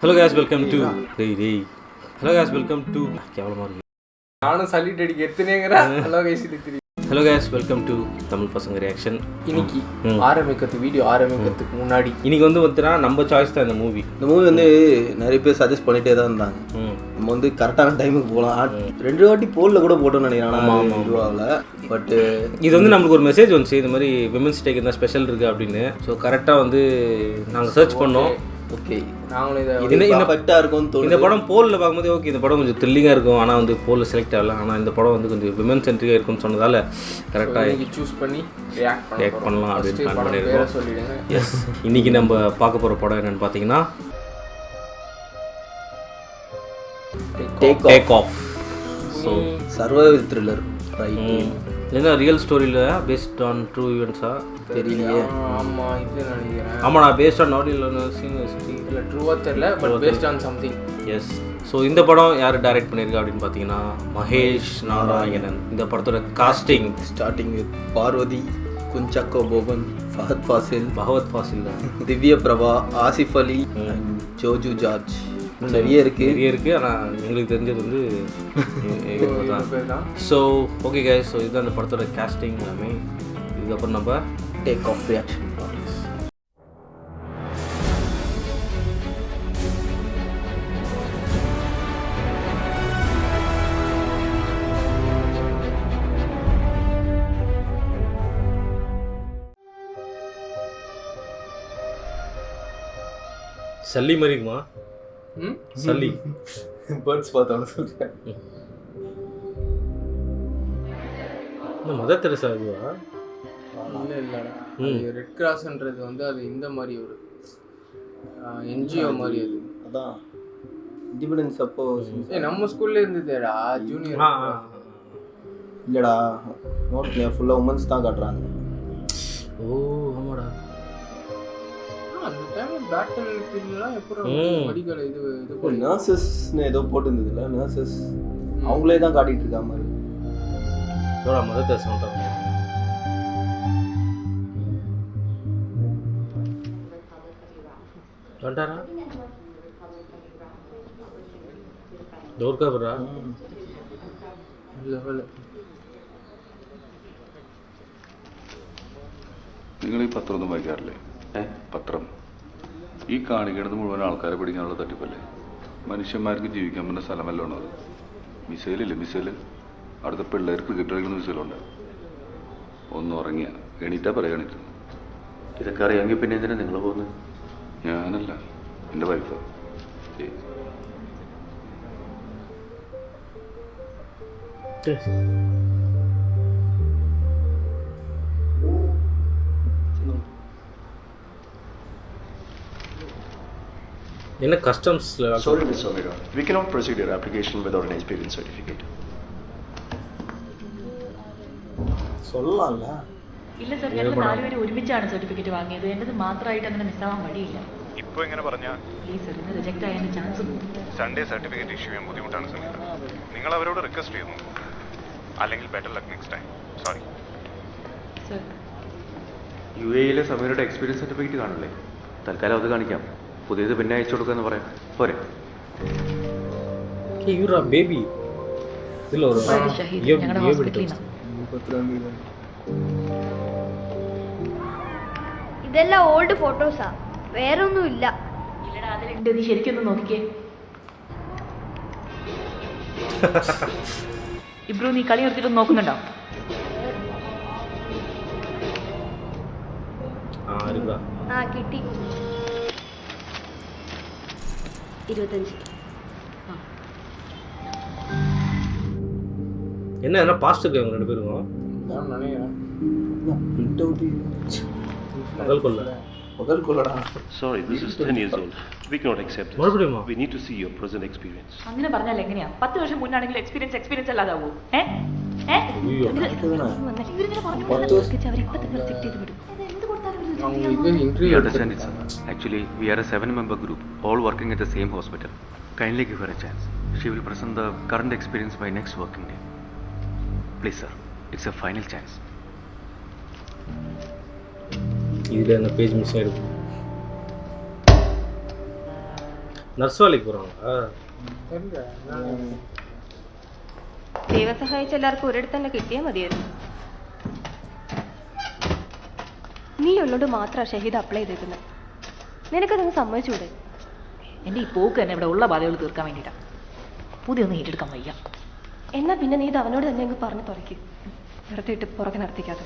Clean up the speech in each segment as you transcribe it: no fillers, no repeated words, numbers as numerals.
Hello guys, welcome to hello guys, welcome to கேவலமாக இருக்கு. நானும் சல்யூட் அடிக்க எத்தனைங்கிறேன். Hello guys, welcome to Tamil Pasanga reaction. இன்னைக்கு வீடியோ ஆரம்பிக்கிறதுக்கு முன்னாடி இன்னைக்கு வந்து பார்த்தீங்கன்னா நம்ம சாய்ஸ் தான் இந்த மூவி வந்து நிறைய பேர் சஜஸ்ட் பண்ணிட்டே தான் இருந்தாங்க. நம்ம வந்து கரெக்டான டைமுக்கு போகலாம். 2 வாட்டி போலில் கூட போட்டோம்னு நினைக்கிறேன் இதுவாகல. பட் இது வந்து நம்மளுக்கு ஒரு மெசேஜ் வந்துச்சு, இந்த மாதிரி விமன்ஸ் டேக்கு என்ன ஸ்பெஷல் இருக்குது அப்படின்னு. ஸோ கரெக்டாக வந்து நாங்கள் சர்ச் பண்ணோம். ஓகே, நாங்களும் இந்த படம் போலில் பார்க்கும்போது ஓகே இந்த படம் கொஞ்சம் த்ரில்லிங்காக இருக்கும், ஆனால் வந்து போலில் செலக்ட் ஆகல. ஆனால் இந்த படம் வந்து கொஞ்சம் விமன் சென்ட்ரிக்காக இருக்கும்னு சொன்னதால் கரெக்டாக சூஸ் பண்ணி ரியாக்ட் பண்ணலாம் அப்படின்னு பிளான் பண்ணியிருக்கோம். எஸ், இன்றைக்கி நம்ம பார்க்க போகிற படம் என்னென்னு பார்த்தீங்கன்னா take off. So survival thriller என்ன ரியல் ஸ்டோரியில் பேஸ்ட் ஆன் ட்ரூ ஈவெண்ட்ஸா தெரியலையே. ஆமாம் இது நினைக்கிறேன். ஆமாம், நான் பேஸ்ட் ஆன் நாட் இல்லை ட்ரூவாக தெரியல, but based on something. Yes. So இந்த படம் யார் டைரக்ட் பண்ணியிருக்கா அப்படின்னு பார்த்தீங்கன்னா மகேஷ் நாராயணன். இந்த படத்தோட casting starting with Parvathy, Kunchacko Boban, Fahadh Faasil, Divya Prabha, Asif Ali, Joju George. நிறைய இருக்குது. ஆனால் எங்களுக்கு தெரிஞ்சது வந்து ஸோ ஓகே கைஸ், ஸோ இதுதான் அந்த படத்தோட காஸ்டிங் எல்லாமே. இதுக்கப்புறம் நம்ம டேக் ஆஃப் ரியாக்ஷன். சல்லி மாதிரி இருக்குமா? சல்லி பேர்ட்ஸ் பார்த்தாலும் சொல்கிறேன். இந்த மதர் தெரசா இதுவா? இல்லைடா, ரெட் கிராஸ்ன்றது வந்து அது இந்த மாதிரி ஒரு என்ஜிஓ மாதிரி. அது அதான் இண்டிபெண்டன்ஸ் அப்போ நம்ம ஸ்கூல்ல இருந்ததுடா, ஜூனியர். இல்லைடா, நோட்ல ஃபுல்லாக உமன்ஸ் தான் காட்டுறாங்க. ஓ ஆமாடா, அந்த டைம்ல பேட்டில் ஃபீல்ட்லாம் எப்போ மெடிக்கல் இது நர்சஸ்னு ஏதோ போட்டுருந்ததுல, நர்சஸ் அவங்களே தான் காட்டிட்டு இருக்கா மாதிரி. இதோட மதர் தெரசா வந்துட்டாங்க. வந்துட்டாரா? டோர்க்கா பரா ലെവൽ. നിങ്ങൾ ഈ പത്രം ഒന്നും വായിക്കാറില്ലേ? പത്രം ഈ കാണിക്കുന്നത് മുഴുവൻ ആൾക്കാരെ പിടിക്കാനുള്ള തട്ടിപ്പല്ലേ. മനുഷ്യന്മാർക്ക് ജീവിക്കാൻ പറ്റുന്ന സ്ഥലമല്ല ഉള്ളത്. മിസൈലില്ലേ, മിസൈല് അവിടുത്തെ പിള്ളേർ ക്രിക്കറ്റ് കളിക്കുന്ന മിസൈലുണ്ട്. ഒന്ന് ഉറങ്ങിയ എണീറ്റാ പറയാണിട്ട്. ഇതൊക്കെ അറിയാമെങ്കിൽ പിന്നെ എന്തിനാ നിങ്ങൾ പോകുന്നത്? ഞാനല്ല, എൻ്റെ വൈഫ്. என்ன கஸ்டம்ஸ்ல Sorry, Mr. Omira. We cannot proceed your application without an experience certificate. சொல்லலாம்ல. ഇല്ല സർ, ഞങ്ങൾ 4 പേര് ഒരുമിച്ചാണ് സർട്ടിഫിക്കറ്റ് വാങ്ങിയത്. എൻ്റെത് മാത്രമായിട്ട് അങ്ങനെ മിസ്സാവാൻ വഴിയില്ല. ഇപ്പോൾ എങ്ങനെ പറഞ്ഞാൽ പ്ലീസ് സർ, ഇന്ന് റിജക്റ്റ് ആയതിൻ്റെ ചാൻസ് കൂടും. സൺഡേ സർട്ടിഫിക്കറ്റ് ഇഷ്യൂ ചെയ്യാൻ ബുദ്ധിമുട്ടാണ് സംഗീത. നിങ്ങൾ അവരോട് റിക്വസ്റ്റ് ചെയ്യുന്നു, അല്ലെങ്കിൽ better luck next time. Sorry sir. UAE സമീറയുടെ എക്സ്പീരിയൻസ് സർട്ടിഫിക്കറ്റ് കാണില്ലേ? തൽക്കാലം അത് കാണിക്കാം. പുതിയത് പിന്നെ അയച്ചു കൊടുക്കാന്ന് പറയാം, പോരെ? യൂറാ ബേബി ഇതിൽ ഒരു ഞങ്ങളുടെ ഹോസ്പിറ്റലിൽ ഇതെല്ലാം ഓൾഡ് ഫോട്ടോസാ, വേറൊന്നും ഇല്ല. ഇല്ലടാ, അതിലുണ്ട്. നീ ശരിക്കൊന്ന് നോക്കിക്കേ. ഇബ്രോ, നീ കളി നിർത്തിയിട്ടൊന്ന് നോക്കുന്നുണ്ടോ? ആ കിട്ടി. 25. என்ன பாஸ்ட் இருக்காங்க ரெண்டு பேரும். நான் நினைக்கிறேன் பிரிண்ட் அவுட் முதல் கொள்ளடா. Sorry, this is 10 years old. We cannot accept this. மறுபடியுமா? We need to see your present experience. അങ്ങനെ പറഞ്ഞാൽ എങ്ങനെയാ? 10 വർഷം മുന്നാണെങ്കിൽ എക്സ്പീരിയൻസ് അല്ലാതാവൂ? Interview Understand it, sir. Actually, we are a 7-member group, all working at the same hospital. Kindly give her a chance. She will present the current experience by next working day. Please, sir. It's a final chance. இதில் அந்த page miss ஆகிடுது. Nurse வேலைக்கு போகிறாங்களா? தெரியல. ദൈവം സഹായിച്ച എല്ലാവർക്കും ഒരിടത്ത് തന്നെ കിട്ടിയാൽ മതിയായിരുന്നു. നീ ഉള്ളോട് മാത്രമാണ് ഷഹീദ് അപ്ലൈ ചെയ്തേക്കുന്നത്. നിനക്കതങ്ങ് സമ്മതിച്ചൂടെ? എൻ്റെ ഈ പോക്ക് തന്നെ ഇവിടെ ഉള്ള ബാധകൾ തീർക്കാൻ വേണ്ടിയിട്ടാണ്. പുതിയൊന്നും ഏറ്റെടുക്കാൻ വയ്യ. എന്നാ പിന്നെ നീ ഇത് അവനോട് തന്നെ അങ്ങ് പറഞ്ഞു തുറയ്ക്കും. വെറുതെ ഇട്ട് പുറകെ നടത്തിക്കാതെ.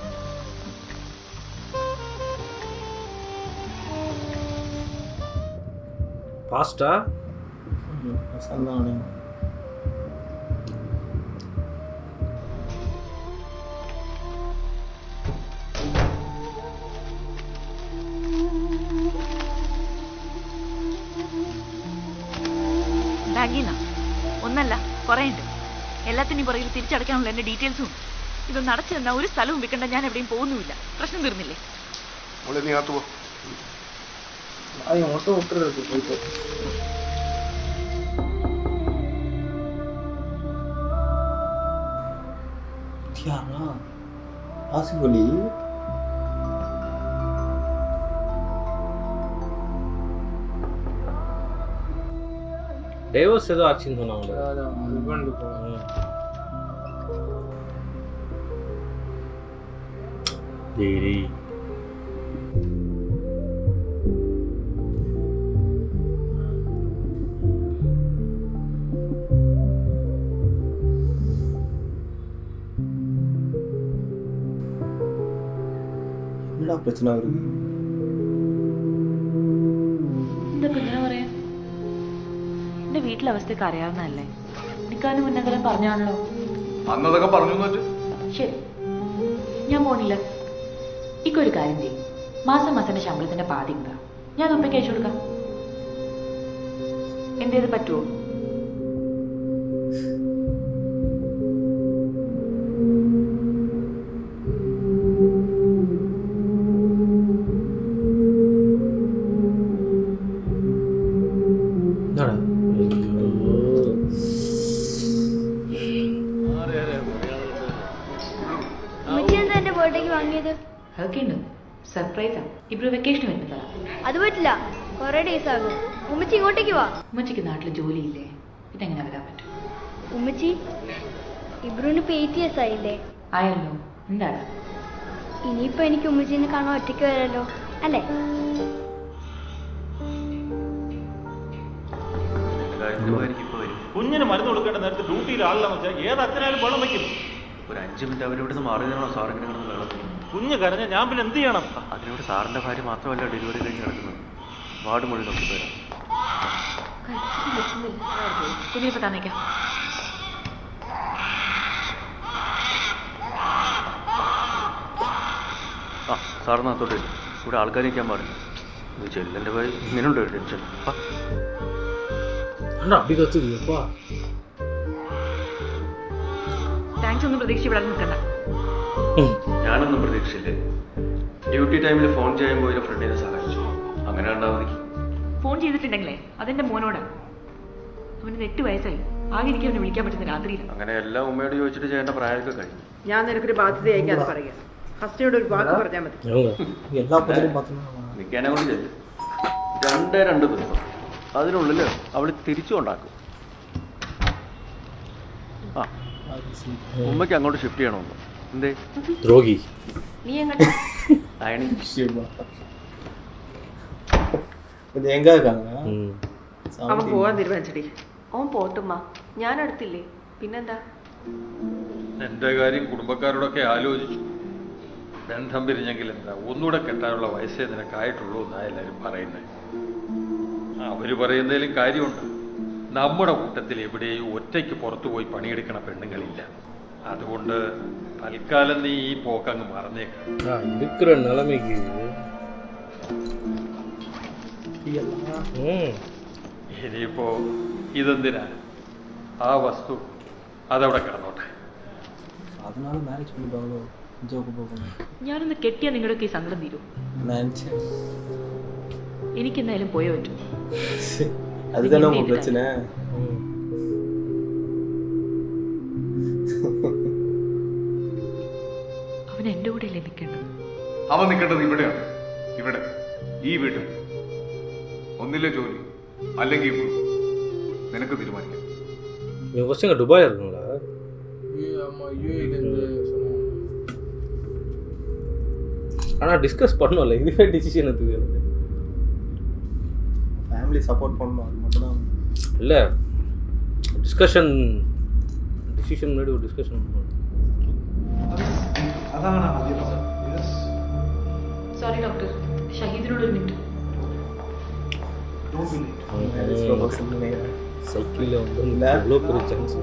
ஃபாஸ்ட்டா? சந்தானே ബാങ്കിന്നാ ഒന്നല്ല കുറേ ഉണ്ട്. എല്ലാത്തിനും പുറകിൽ തിരിച്ചടയ്ക്കാനുള്ള എൻ്റെ ഡീറ്റെയിൽസും ഉണ്ട്. ഇതൊന്ന് അടച്ചു തന്നാൽ ഒരു സ്ഥലവും വിൽക്കണ്ട. ഞാൻ എവിടെയും പോകുന്നുമില്ല. പ്രശ്നം തീർന്നില്ലേ? നീ അകത്ത് പോ. அது மட்டும் விட்டுறது போயிட்டு. யாரா ஆசிஃப் அலி? டைவர்ஸ் ஏதோ ஆச்சுன்னு சொன்னாங்களே. அதான் ஹஸ்பண்ட் போல. டேய் என்னடா பிரச்சனை அவருக்கு? എന്താ പിന്നെ പറയാ? എൻ്റെ വീട്ടിലെ അവസ്ഥയൊക്കെ അറിയാവുന്നതല്ലേ? നിൽക്കാനും മുന്നെങ്കിലും പറഞ്ഞാണല്ലോ. അന്നതൊക്കെ പറഞ്ഞു എന്ന് വെച്ചു. ശരി, ഞാൻ പോണില്ല. ഇക്കൊരു കാര്യം ചെയ്യും. മാസം മാസത്തിന്റെ ശമ്പളത്തിന്റെ പാതി ഉണ്ടാ. ഞാൻ ഉപ്പയ്ക്ക് അയച്ചു കൊടുക്കാം. എന്തേത് പറ്റുമോ? ഉമ്മച്ചി എന്താ എന്റെ ബർത്ത്ഡേക്ക് വാങ്ങിയത്? അതൊക്കെ ഉണ്ട്. സർപ്രൈസാ. ഇബ്രു വെക്കേഷൻ വരുന്നതാ. അത് പറ്റില്ല, കുറെ ഡേയ്സ് ആകും. ഉമ്മച്ചി ഇങ്ങോട്ടേക്ക് വാ. ഉമ്മച്ചിക്ക് നാട്ടിൽ ജോലിയില്ലേ? പിന്നെ എങ്ങനെ വരാൻ പറ്റും? ഉമ്മച്ചി, ഇബ്രുവിന് ഇപ്പൊ 8 years ആയില്ലേ? ആയല്ലോ. എന്താണ്? ഇനിയിപ്പോ എനിക്ക് ഉമ്മച്ചീനെ കാണാൻ ഒറ്റയ്ക്ക് വരാലോ അല്ലേ? കുഞ്ഞിന് മരുന്ന് കൊടുക്കേണ്ട നേരത്തെ ഡ്യൂട്ടിയിൽ ആളില്ലെന്ന് വെച്ചാൽ ഏത് അച്ഛനായാലും വെള്ളം വയ്ക്കും. ഒരു 5 മിനിറ്റ് അവരിവിടെ നിന്ന് മാറി നിന്നാണോ സാർ ഇങ്ങനെ കിടന്ന് വെള്ളം? കുഞ്ഞ് കരഞ്ഞ ഞാൻ പിന്നെ എന്ത് ചെയ്യണം? അതിനോട് സാറിൻ്റെ ഭാര്യ മാത്രമല്ല ഡെലിവറി കഴിഞ്ഞ് കിടക്കുന്നത്. വാർഡ് മുഴുവൻ നോക്കിയിട്ട് വരാം. കുഞ്ഞിനിപ്പോ തന്നേക്കാം. ആ സാറിനകത്തോട്ട് ഇവിടെ ആൾക്കാർ നിൽക്കാൻ പാടില്ല. ഇത് ചെല്ലൻ്റെ ഭാര്യ ഇങ്ങനെയുണ്ട് ഒരു ടെൻഷൻ. அண்ணா அப்படி கத்துதியப்பா. താങ്ക്സ് ഒന്നും പ്രതീക്ഷിച്ച് ഇവിടെ നിൽക്കണ്ട. ഞാനൊന്നും പ്രതീക്ഷിച്ചില്ലേ. ഡ്യൂട്ടി ടൈമിൽ ഫോൺ ചെയ്യുമ്പോൾ ഒരു ഫ്രണ്ടിനെ സഹായിച്ചു. അങ്ങനെ ഉണ്ടാവും മതി. ഫോൺ ചെയ്തിട്ടുണ്ടെങ്കിലേ അതെന്റെ മോനോടാണ്. അവന് 8 വയസ്സായി. ആകെ എനിക്ക് അവനെ വിളിക്കാൻ പറ്റുന്ന രാത്രിയില്ല. അങ്ങനെ എല്ലാം ഉമ്മയോട് ചോദിച്ചിട്ട് ചെയ്യേണ്ട പ്രായമൊക്കെ കഴിഞ്ഞു. ഞാൻ നിനക്കൊരു ബാധ്യതയായിക്കാതെ പറയാം. ഫസ്റ്റിനോട് ഒരു വാക്ക് പറഞ്ഞാൽ മതി. எல்லா பத்தியும் பார்த்தோம்னா നിൽക്കാനെ കൊണ്ട് ചെല്ലും 2 ദിവസം അതിനുള്ളിൽ അവൾ തിരിച്ചു കൊണ്ടാക്കും. ആ ഉമ്മയ്ക്ക് അങ്ങോട്ട് ഷിഫ്റ്റ് ചെയ്യണമെന്ന്. എന്തേ ദ്രോഹി. നീ എങ്ങോട്ട്? അയണി இது எங்க இருக்காங்க? അവൻ പോവാൻ തീരുമാനിച്ചടി. അവൻ പോട്ടുമ്മ, ഞാൻ അടുത്തില്ലേ? പിന്നെന്താ? എൻ്റെ കാര്യം കുടുംബക്കാരോടൊക്കെ ആലോചിച്ചു. ബന്ധം പിരിഞ്ഞെങ്കിൽ എന്താ, ഒന്നുകൂടെ കെട്ടാനുള്ള വയസ്സേ നിനക്കായിട്ടുള്ളൂ എന്നാണ് എല്ലാവരും പറയുന്നത്. അവർ പറയുന്നതിലും കാര്യമുണ്ട്. നമ്മുടെ കൂട്ടത്തിൽ എവിടെയും ഒറ്റയ്ക്ക് പുറത്തു പോയി പണിയെടുക്കണ പെണ്ണുങ്ങളില്ല. അതുകൊണ്ട് തൽക്കാലം നീ ഈ പോക്കങ്ങ് മറന്നേക്കാം. இருக்கிற நிலைமைக்கு ഇനിയിപ്പോ ഇതെന്തിനാ? ആ വസ്തു അതവിടെ കിടന്നോട്ടെ. அதனால மேரேஜ் பண்ணிப்பாங்களோ? ஜோக்கு போகணும் ഞാനൊന്ന് കെട്ടിയാ നിങ്ങളുടെയൊക്കെ ഈ സങ്കടം തീരും. நினச்சேன். എനിക്കെന്തായാലും പോയേ പറ്റൂ. அதுதானே உங்க பிரச்சனை. അവൻ എൻ്റെ കൂടെ അല്ലേ നിൽക്കേണ്ടത്? അവൻ നിൽക്കേണ്ടത് ഇവിടെയാണ്. ഇവിടെ ഈ വീട്ടിൽ ഒന്നിലെ ജോലി അല്ലെങ്കിൽ നിനക്ക് തീരുമാനിക്കാം. நீங்கள் ஃபஸ்ட்டு இங்கே துபாயில் இருக்குங்களா? ஆமாம், யூஏலேருந்து சொன்னாங்க. ஆனால் டிஸ்கஸ் பண்ணோம்ல, இதுவே டிசிஷன் எடுத்துது எனக்கு. ஃபேமிலி சப்போர்ட் பண்ணணும், அது மட்டும்தான். இல்லை டிஸ்கஷன் டிசிஷன் முன்னாடி ஒரு டிஸ்கஷன் பண்ணணும். അതാണ് ഞാൻ ആദ്യം പറഞ്ഞത്. സോറി ഡോക്ടർ, ഷഹീദിനോട് ഒരു മിനിറ്റ്. மேரேஜ் ப்ரொபோசல் சைக்கிளில் வந்து எவ்வளோ பெரிய சான்ஸ்.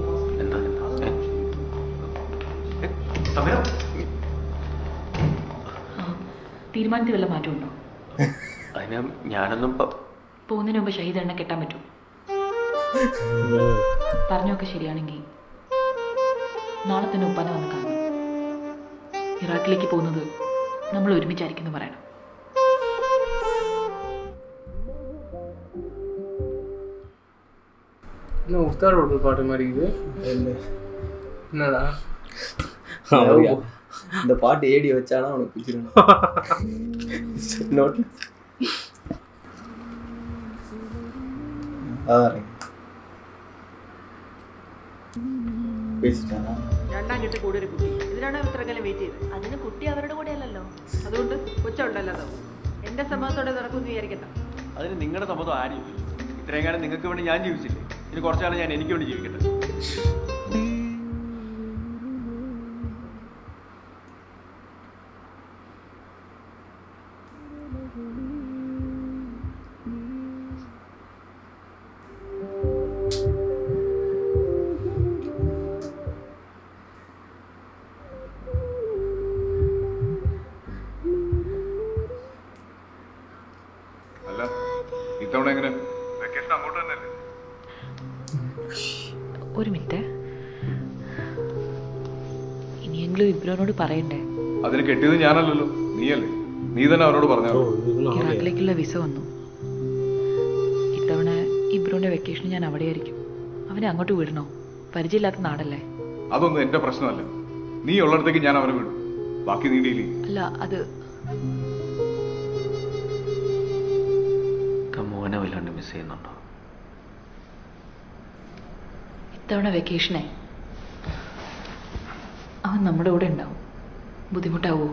എന്താ സമയ തീരുമാനത്തിൽ വല്ല മാറ്റമുണ്ടോ? അതിന് ഞാനൊന്നും പോകുന്നതിന് മുമ്പ് ഷഹീദ് എണ്ണ കെട്ടാൻ പറ്റും. പറഞ്ഞൊക്കെ ശരിയാണെങ്കിൽ നാളെ തന്നെ ഉപ്പാനെ വന്ന് കാണണം. ഇറാഖിലേക്ക് പോകുന്നത് നമ്മൾ ഒരുമിച്ചായിരിക്കുന്നു പറയണം. இன்னும் உஸ்தார் ஒரு பாட்டு மாதிரி இது என்னடா? இந்த பாட்டு ஏடி வச்சானா அவனுக்கு பிடிச்சிருந்தா நோட்ல പേസിട്ടാ രണ്ടാം കെട്ട് കൂടെ ഒരു കുട്ടി. ഇതിനാണ് ഇത്രക്കാലം വെയിറ്റ് ചെയ്തത്. അതിന് കുട്ടി അവരുടെ കൂടെ അല്ലല്ലോ. അതുകൊണ്ട് കൊച്ചുണ്ടല്ലോ. എന്റെ സമ്മതത്തോടെ നടക്കുമെന്ന് വിചാരിക്കണ്ട. അതിന് നിങ്ങളുടെ സമ്മതം ആരും ഇത്രയും കാലം നിങ്ങൾക്ക് വേണ്ടി ഞാൻ ജീവിച്ചില്ലേ, ഇനി കുറച്ചാണ് ഞാൻ എനിക്ക് വേണ്ടി ജീവിക്കട്ടെ. അല്ല ഇത്തവണ എങ്ങനെ? വെക്കേഷൻ അങ്ങോട്ട് തന്നെയല്ലേ? ഒരു മിനിറ്റ്, ഇനിയെങ്കിലും ഇബ്രോനോട് പറയണ്ടേ? അതിന് കെട്ടിയത് ഞാനല്ലല്ലോ, നീയല്ലേ. നീ തന്നെ അവരോട് പറഞ്ഞോ. ഇറാഖിലേക്കുള്ള വിസ വന്നു. ഇത്തവണ ഇബ്രോന്റെ വെക്കേഷൻ ഞാൻ അവിടെ ആയിരിക്കും. അവനെ അങ്ങോട്ട് വിടണോ? പരിചയമില്ലാത്ത നാടല്ലേ. അതൊന്നും എന്റെ പ്രശ്നമല്ല. നീ ഉള്ളിടത്തേക്ക് ഞാൻ അവനെ വിടും. ബാക്കി നീ ഡീൽ ചെയ്യും. അല്ല, അത് മോനെ വല്ലാണ്ട് മിസ് ചെയ്യുന്നുണ്ടോ? ഇത്തവണ വെക്കേഷനെ അവൻ നമ്മുടെ കൂടെ ഉണ്ടാവും. ബുദ്ധിമുട്ടാവോ?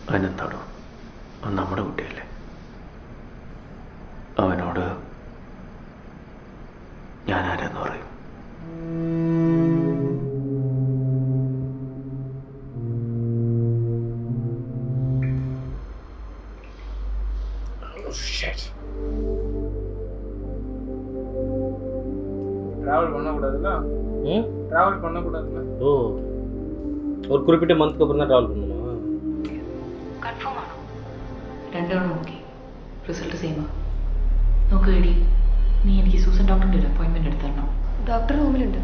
അതിനെന്താടോ, അവൻ നമ്മുടെ കുട്ടിയല്ലേ. അവനോട് ഞാൻ ആരെന്ന് പറയും? ட்ராவல் பண்ணக்கூடாதுல்ல? ட்ராவல் பண்ணக்கூடாதுல்ல? ஓ, ஒரு குறிப்பிட்ட மந்த்க்கு அப்புறம் தான் ட்ராவல் பண்ணணுமா? കൺഫേം ആണോ? രണ്ടെണ്ണം നോക്കി റിസൾട്ട് സെയിമാ. നോക്ക് എടി, നീ എനിക്ക് സൂസൻ ഡോക്ടറിൻ്റെ ഒരു അപ്പോയിൻമെൻറ്റ് എടുത്തരണം. ഡോക്ടർ റൂമിലുണ്ട്.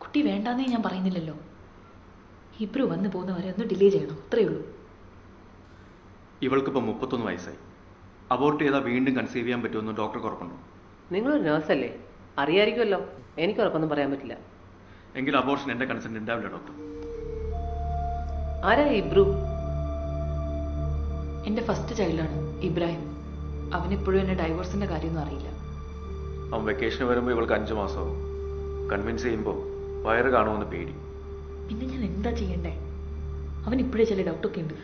കുട്ടി വേണ്ടാന്നേ ഞാൻ പറയുന്നില്ലല്ലോ. ഇബ്രു വന്ന് പോകുന്നവരെ ഒന്ന് ഡിലേ ചെയ്യണം, അത്രയേ ഉള്ളൂ. ഇവൾക്കിപ്പോൾ 31 വയസ്സായി. അബോർട്ട് ചെയ്താൽ വീണ്ടും കൺസീവ് ചെയ്യാൻ പറ്റുമെന്ന് ഡോക്ടർ ഉറപ്പുണ്ടോ? നിങ്ങളൊരു നേഴ്സല്ലേ, അറിയായിരിക്കുമല്ലോ. എനിക്ക് ഉറപ്പൊന്നും പറയാൻ പറ്റില്ല. എങ്കിൽ അബോർഷൻ എൻ്റെ കൺസെൻറ്റ് ഉണ്ടാവില്ല ഡോക്ടർ. ആരാ ഇബ്രു? എൻ്റെ ഫസ്റ്റ് ചൈൽഡാണ് ഇബ്രാഹിം. അവനിപ്പോഴും എന്നെ ഡൈവോഴ്സിൻ്റെ കാര്യമൊന്നും അറിയില്ല. അവൻ വെക്കേഷന് വരുമ്പോൾ ഇവൾക്ക് 5 മാസമാവും. കൺവിൻസ് ചെയ്യുമ്പോൾ വയറ് കാണുമെന്ന് പേടി. പിന്നെ ഞാൻ എന്താ ചെയ്യണ്ടേ? അവൻ ഇപ്പോഴേ ചില ഡൗട്ടൊക്കെ ഉണ്ട്.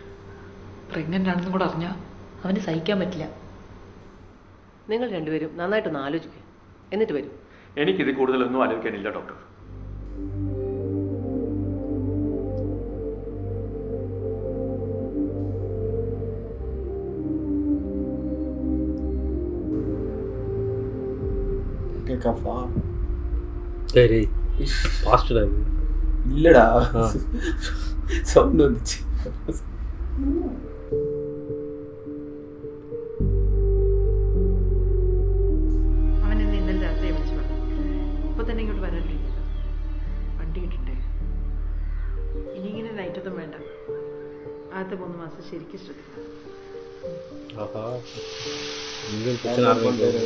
പ്രഗ്നൻ്റ് ആണെന്നും കൂടെ അറിഞ്ഞാൽ അവന് സഹിക്കാൻ പറ്റില്ല. നിങ്ങൾ രണ്ടുപേരും നന്നായിട്ടൊന്ന് ആലോചിക്കുക, എന്നിട്ട് വരും. എനിക്കിത് കൂടുതലൊന്നും ആലോചിക്കാനില്ല ഡോക്ടർ. சரி, பாஸ்டடா இது. இல்லடா, சவுண்ட் வந்துச்சு. അവൻ എന്നെ ഇന്നലെ രാത്രി വിളിച്ചു പറഞ്ഞു. ഇപ്പൊ തന്നെ ഇങ്ങോട്ട് വരാനില്ല, വണ്ടി കിട്ടണ്ടേ. ഇനിയിങ്ങനെ നൈറ്റൊന്നും വേണ്ട. ആദ്യത്തെ 3 മാസം ശരിക്കും ശ്രദ്ധിക്കണം. ஆஹா, இங்கேயும் பிரச்சனை ஆரம்பிக்குது.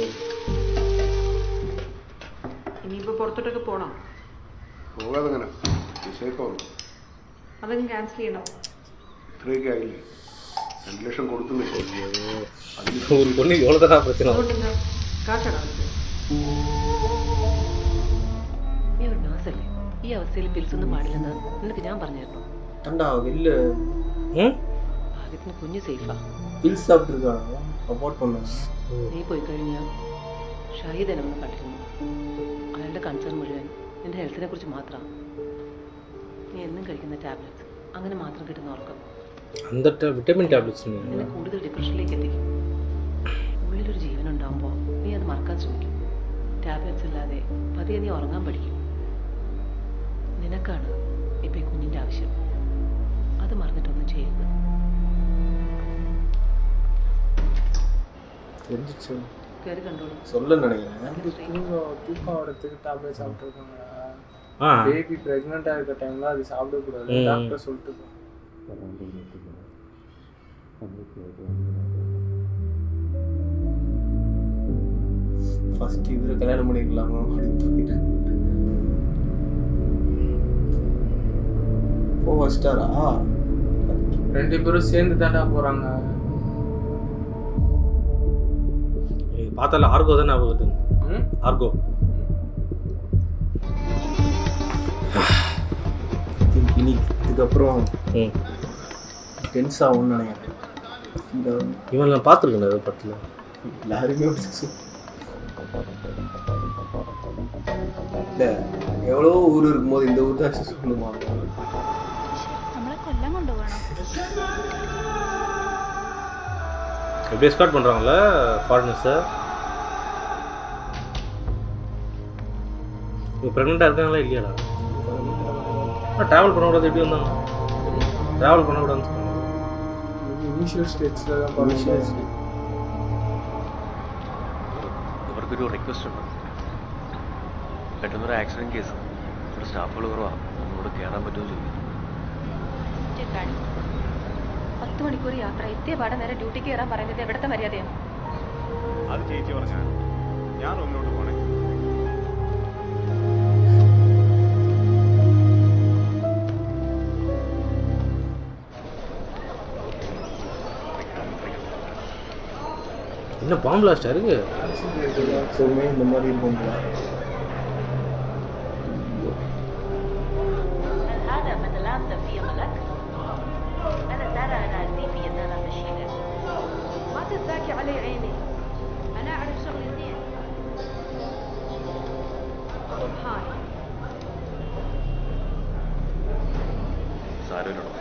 ഇനിയിപ്പോൾ പുറത്തോട്ടൊക്കെ പോകണം. പോകാതെങ്ങനെ? അതങ്ങ് ക്യാൻസൽ ചെയ്യണം. ഇത്രയൊക്കെ ആയില്ലേ? 2 ലക്ഷം കൊടുക്കുന്നില്ല. ஒரு பொண்ணு எவ்வளோ தானே பிரச்சனை? അതുകൊണ്ടെന്താ കാശടാ? നീ ഒരു നഴ്സല്ലേ? ഈ അവസ്ഥയിൽ പിൽസ് ഒന്നും പാടില്ലെന്ന് നിനക്ക് ഞാൻ പറഞ്ഞായിരുന്നു. ஏண்டா வெளில ഭാഗ്യത്തിന് കുഞ്ഞ് സേഫാ. பில்ஸ் சாப்பிட்டுருக்காங்க அபோர்ட் பண்ணாங்க. നീ പോയി കഴിഞ്ഞാൽ ഷഹീദ് എന്നെ ഒന്ന് കണ്ടിരുന്നു. അയാളുടെ കൺസേൺ മുഴുവൻ നിന്റെ ഹെൽത്തിനെ കുറിച്ച് മാത്രമാണ്. നീ എന്നും കഴിക്കുന്ന ടാബ്ലറ്റ്സ് അങ്ങനെ മാത്രം കിട്ടുന്ന ഉറക്കം அந்த விட்டமின் டேப்லெட்ஸ் നിന്നെ കൂടുതൽ ഡിപ്രഷനിലേക്ക് എത്തിക്കും. ഉള്ളിലൊരു ജീവൻ ഉണ്ടാകുമ്പോൾ നീ അത് മറക്കാൻ ശ്രമിക്കും. ടാബ്ലറ്റ്സ് ഇല്ലാതെ പതിയെ നീ ഉറങ്ങാൻ പഠിക്കും. നിനക്കാണ് ഇപ്പം ഈ കുഞ്ഞിൻ്റെ ആവശ്യം. അത് മറന്നിട്ടൊന്നും ചെയ്യരുത്. தெரிஞ்சிச்சு കയറി കണ്ടോളൂ. சொல்ல நினைக்கிறேன். தூக்கம் வரத்துக்கு டேப்லெட் சாப்பிட்ருக்காங்க. ஆ பேபி ப்ரெக்னெண்ட்டாக இருக்க டைமில் அது சாப்பிடக்கூடாது டாக்டர் சொல்லிட்டு. ஃபர்ஸ்ட் இவரை கல்யாணம் பண்ணிக்கலாமா அப்படின்னு தூக்கிட்டு ஓ வச்சிட்டாரா? 2 பேரும் சேர்ந்து தாண்டா போகிறாங்க. பார்த்தால ஆர்கோ தான் ஞாபகம் வருது. ஆர்கோ இனி இதுக்கப்புறம் டென்ஸ் ஆகும்னு நினைக்கிறேன். இவன் நான் பார்த்துருக்கேன் ஏதோ படத்தில். எல்லாருமே இல்லை எவ்வளோ ஊர் இருக்கும்போது இந்த ஊர் தான் சொல்லணுமா? നമ്മളെ കൊല്ലം കൊണ്ടുപോകണം. எப்படி எஸ்கார்ட் பண்ணுறாங்களே ஃபாரினர்ஸை. இப்போ ப்ரெக்னெண்ட்டாக இருக்காங்களா இல்லையாடா? ட்ராவல் பண்ணக்கூடாது. எப்படி வந்தாங்க? ட்ராவல் பண்ணக்கூடாதுன்னு சொன்னாங்க. ഇനീഷ്യൽ സ്റ്റേജിൽ தான் പറഞ്ഞത്. ഇവർക്കൊരു റിക്വസ്റ്റ് ഉണ്ട്. പെട്ടെന്നൊരു ആക്സിഡൻറ്റ് കേസ്. ഇവിടെ സ്റ്റാഫുകൾ കുറവാണ്. നമ്മളോട് കയറാൻ പറ്റുമോ ചോദിക്കും. 10 മണിക്കൂർ യാത്ര എത്തിയ പാടെ നേരെ ഡ്യൂട്ടിക്ക് കയറാൻ പറയുന്നത് എവിടുത്തെ മര്യാദയാണ്? അത് ചേച്ചി പറഞ്ഞാൽ ഞാൻ റൂമിലോട്ട് പോണേ. என்ன பாம்பு லாஸ்ட்டாக இருக்கு? எப்பவுமே இந்த மாதிரி இருக்குங்களா? هذا مدلات في ملك. أنا زارع نازي في يدنا مشينا. ما تتذاكي علي عيني. أنا أعرف شغلي زين. هاي സാരമില്ലടോ.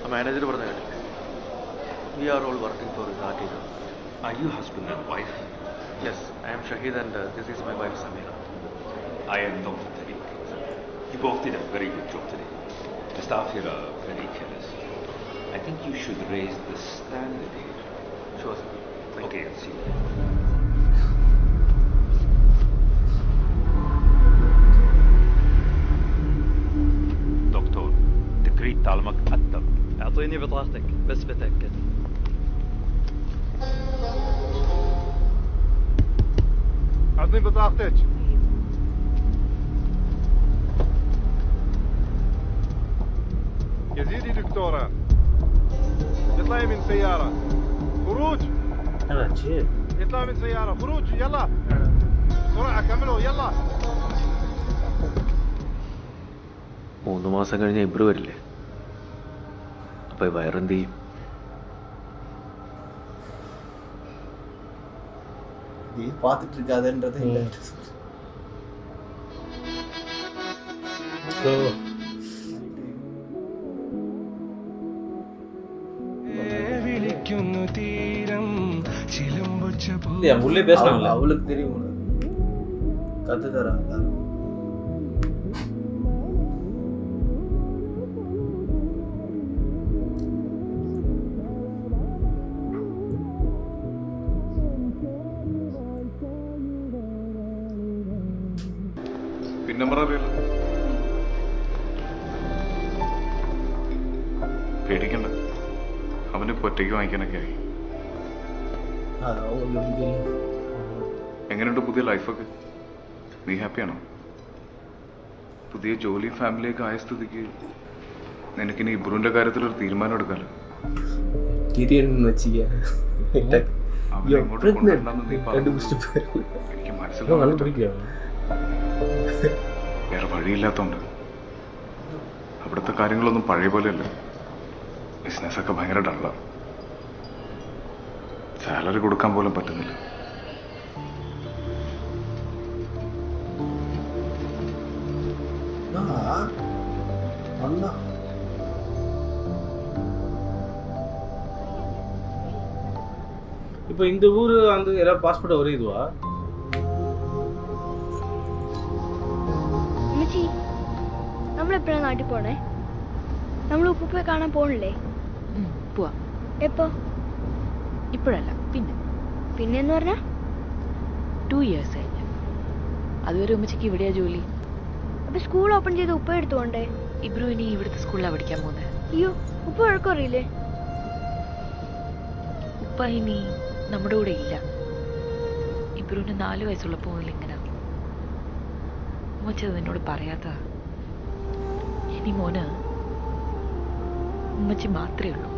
ആ മാനേജർ പറഞ്ഞ കേട്ടില്ല. We are all working for Artigo. Are you husband and wife? Yes, I am Shahid and this is my wife Samira. I am Dr. Tariq. You both did a very good job today. The staff here are very careless. I think you should raise the standard here. Sure, sir. Okay, I'll see you. دكتور تكريت تعلمك أكثر. اعطيني بطاقتك بس بتأكد. أعطني بطاقتك. يزيدي دكتورة اطلعي من سيارة. خروج. என்னாச்சு? اطلع من سيارة. خروج يلا بسرعة كملوا يلا. 3 മാസം കഴിഞ്ഞ് ഇബ്രു വരില്ലേ? അപ്പോൾ വയറെന്ത് ചെയ്യും? இது பார்த்துட்டு இருக்காதுன்றது இல்லை. உள்ளே பேசினாங்களா? அவளுக்கு தெரியும் கத்து தரா எல்லாரும். പിൻ നമ്പർ അറിയില്ല. പേടിക്കണ്ട, അവനിപ്പോൾ ഒറ്റയ്ക്ക് വാങ്ങിക്കാനൊക്കെ ആയി. அவங்களுக்கு எப்படி தெரியும்? എങ്ങനെയുണ്ട് പുതിയ ലൈഫൊക്കെ? നീ ഹാപ്പിയാണോ? പുതിയ ജോലി ഫാമിലിയൊക്കെ ആയ സ്ഥിതിക്ക് നിനക്കിനി ഇബ്രുവിൻ്റെ കാര്യത്തിലൊരു തീരുമാനം എടുക്കാമല്ലോ. திடீர்னு வச்சுக்க അവനെ ഇങ്ങോട്ട് കൊണ്ടുവരണമെന്ന് നീ പറഞ്ഞു. கண்டுபிடிச்சிட்டு போயிரு. എനിക്ക് മനസ്സിൽ കണ്ടുപിടിക്കുക വേറെ വഴിയില്ലാത്തതുകൊണ്ട്. അവിടുത്തെ കാര്യങ്ങളൊന്നും പഴയ പോലെയല്ല. ബിസിനസ്സൊക്കെ ഭയങ്കര ഡള്ളാണ്. സാലറി കൊടുക്കാൻ പോലും പറ്റുന്നില്ല. இப்போ இந்த ஊர் வந்து எல்லா பாஸ்போர்ட் ஒரே இதுவா? അമ്മച്ചി നമ്മളെപ്പോഴാണ് നാട്ടിൽ പോണേ? നമ്മൾ ഉപ്പുപ്പയെ കാണാൻ പോണില്ലേ? പോവാ. എപ്പോ? ഇപ്പോഴല്ല, പിന്നെന്ന് പറഞ്ഞാ 2 years കഴിഞ്ഞ്. അതുവരെ ഉമ്മച്ചിക്ക് ഇവിടെയാ ജോലി. അപ്പൊ സ്കൂൾ ഓപ്പൺ ചെയ്ത് ഉപ്പ എടുത്തുകൊണ്ടേ? ഇബ്രു ഇനി ഇവിടുത്തെ സ്കൂളിലാണ് പഠിക്കാൻ പോകുന്നത്. അയ്യോ, ഉപ്പ വഴക്കറിയില്ലേ? ഉപ്പ ഇനി നമ്മുടെ കൂടെ ഇല്ല. ഇബ്രുവിന് 4 വയസ്സുള്ളപ്പോൾ മുതൽ ഇങ്ങനെ. ഉമ്മച്ചത് എന്നോട് പറയാത്ത. ഇനി മോന് ഉമ്മച്ചി മാത്രമേ ഉള്ളൂ.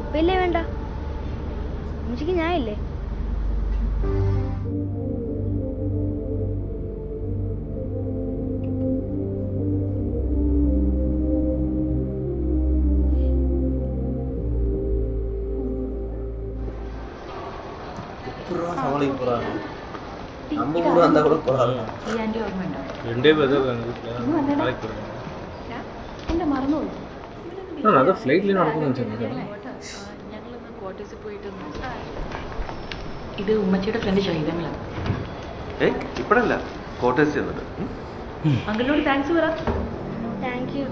ഉപ്പയില്ലേ വേണ്ട, ഉമ്മച്ചിക്ക് ഞാനില്ലേ? சமாளிக்க போறாங்க. நம்ம ஊர் வந்தா கூட போறாங்க. ഈ ആൻറ്റി ഓർമ്മയുണ്ടോ? 2 പേര് നാളേക്ക് പോകണം. എന്നെ മറന്നു. അത് ഫ്ലൈറ്റിൽ നടക്കുന്നു വെച്ചാൽ ഞങ്ങളൊന്ന് ക്വാർട്ടേഴ്സിൽ പോയിട്ട് ഇത് ഉമ്മച്ചിയുടെ ഫ്രണ്ട് ഷഹീദങ്ങളാണ്. ഇപ്പോഴല്ല, ക്വാർട്ടേഴ്സ് ചെന്നിട്ട്. അങ്കിളിനോട് താങ്ക്സ് പറ. Thank you.